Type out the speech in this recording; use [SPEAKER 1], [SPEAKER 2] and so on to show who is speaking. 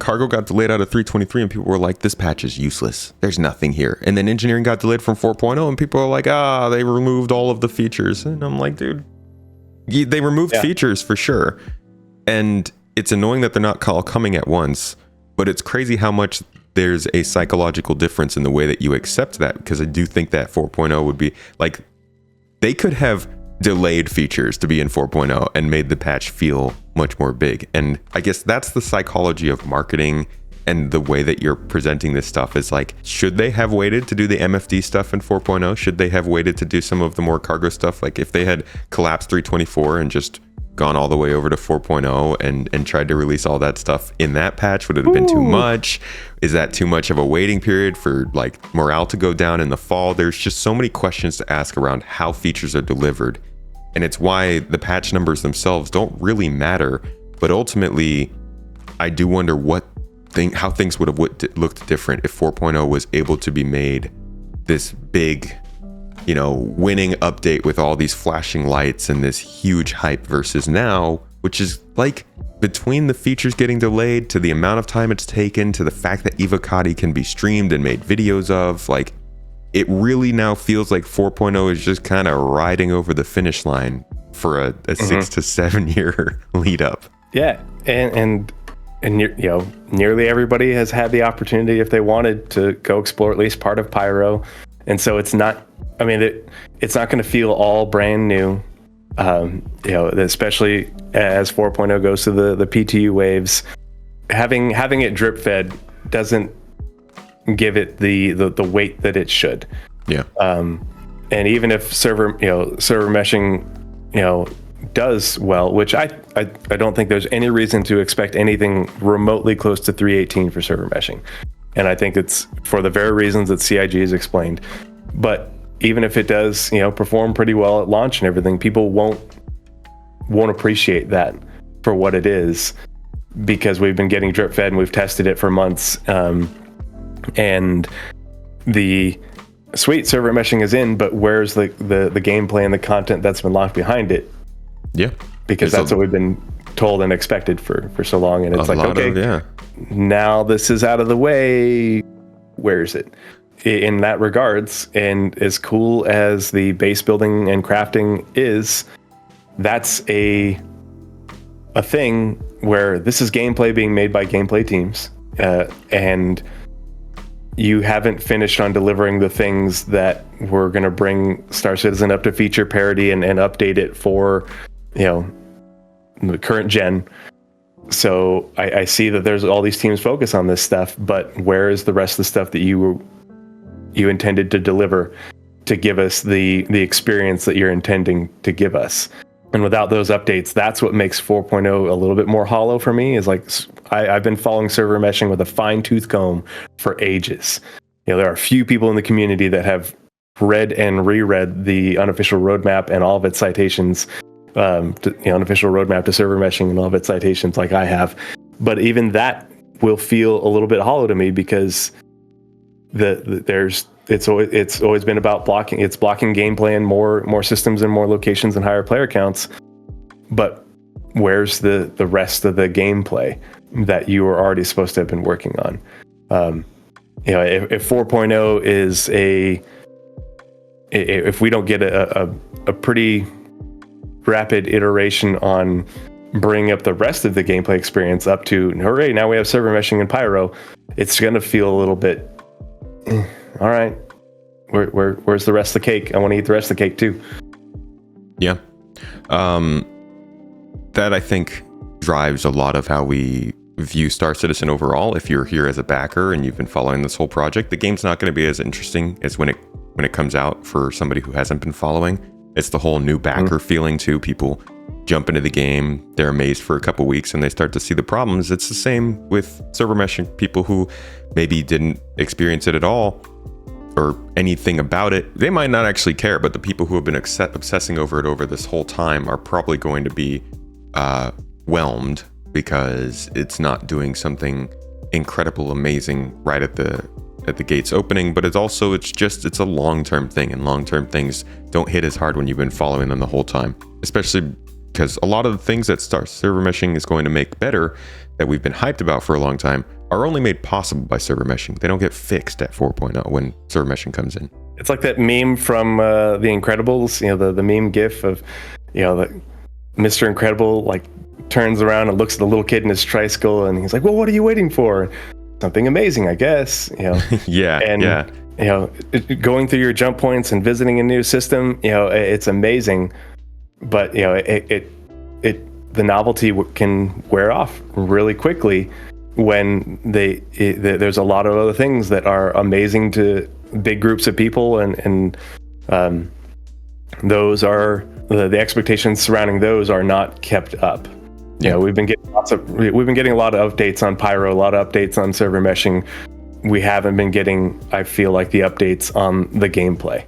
[SPEAKER 1] cargo got delayed out of 3.23 and people were like, this patch is useless. There's nothing here. And then engineering got delayed from 4.0 and people are like, they removed all of the features. And I'm like, dude, they removed features for sure. And it's annoying that they're not all coming at once, but it's crazy how much there's a psychological difference in the way that you accept that, because I do think that 4.0 would be like, they could have delayed features to be in 4.0 and made the patch feel much more big. And I guess that's the psychology of marketing and the way that you're presenting this stuff is like, should they have waited to do the MFD stuff in 4.0? Should they have waited to do some of the more cargo stuff? Like if they had collapsed 3.24 and just gone all the way over to 4.0 and tried to release all that stuff in that patch, would it have been too much? Is that too much of a waiting period for like morale to go down in the fall? There's just so many questions to ask around how features are delivered. And it's why the patch numbers themselves don't really matter. But ultimately, I do wonder how things would have looked different if 4.0 was able to be made this big, winning update with all these flashing lights and this huge hype versus now, which is like between the features getting delayed to the amount of time it's taken to the fact that Evocati can be streamed and made videos of, like, it really now feels like 4.0 is just kind of riding over the finish line for a 6 to 7 year lead up. Yeah.
[SPEAKER 2] And nearly everybody has had the opportunity, if they wanted, to go explore at least part of Pyro. And so it's not going to feel all brand new, especially as 4.0 goes to the PTU waves. Having it drip fed doesn't give it the weight that it should.
[SPEAKER 1] Yeah.
[SPEAKER 2] And even if server meshing, does well, which I don't think there's any reason to expect anything remotely close to 3.18 for server meshing. And I think it's for the very reasons that CIG has explained. But even if it does, perform pretty well at launch and everything, people won't appreciate that for what it is, because we've been getting drip fed and we've tested it for months. And the sweet server meshing is in, but where's the gameplay and the content that's been locked behind it?
[SPEAKER 1] Yeah,
[SPEAKER 2] because that's what we've been told and expected for so long. And it's like, okay, now this is out of the way. Where is it in that regards? And as cool as the base building and crafting is, that's a thing where this is gameplay being made by gameplay teams, and you haven't finished on delivering the things that were going to bring Star Citizen up to feature parity and update it for, the current gen. So I see that there's all these teams focus on this stuff, but where is the rest of the stuff that you intended to deliver to give us the experience that you're intending to give us? And without those updates, that's what makes 4.0 a little bit more hollow for me. Is like, I've been following server meshing with a fine-tooth comb for ages. There are a few people in the community that have read and reread the unofficial roadmap and all of its citations, unofficial roadmap to server meshing and all of its citations, like I have. But even that will feel a little bit hollow to me, because it's always been about blocking. It's blocking gameplay in more systems and more locations and higher player counts. But where's the rest of the gameplay that you were already supposed to have been working on? If 4.0 is if we don't get a pretty rapid iteration on bringing up the rest of the gameplay experience up to, hooray, now we have server meshing and Pyro, it's going to feel a little bit, all right, where's the rest of the cake? I want to eat the rest of the cake too.
[SPEAKER 1] Yeah. That I think drives a lot of how we view Star Citizen overall. If you're here as a backer and you've been following this whole project, the game's not going to be as interesting as when it comes out for somebody who hasn't been following. It's the whole new backer feeling too. People jump into the game, they're amazed for a couple weeks, and they start to see the problems. It's the same with server meshing. People who maybe didn't experience it at all or anything about it, they might not actually care, but the people who have been obsessing over it over this whole time are probably going to be whelmed, because it's not doing something incredible, amazing right at the gates opening. But it's a long-term thing, and long-term things don't hit as hard when you've been following them the whole time, especially because a lot of the things that server meshing is going to make better that we've been hyped about for a long time are only made possible by server meshing. They don't get fixed at 4.0 when server meshing comes in.
[SPEAKER 2] It's like that meme from The Incredibles, the meme gif of, the Mr. Incredible like turns around and looks at the little kid in his tricycle and he's like, well, what are you waiting for? Something amazing, I guess.
[SPEAKER 1] Yeah.
[SPEAKER 2] And going through your jump points and visiting a new system, it's amazing, but the novelty can wear off really quickly when there's a lot of other things that are amazing to big groups of people, and those are the expectations surrounding those are not kept up. We've been getting a lot of updates on Pyro, a lot of updates on server meshing. We haven't been getting, I feel like, the updates on the gameplay.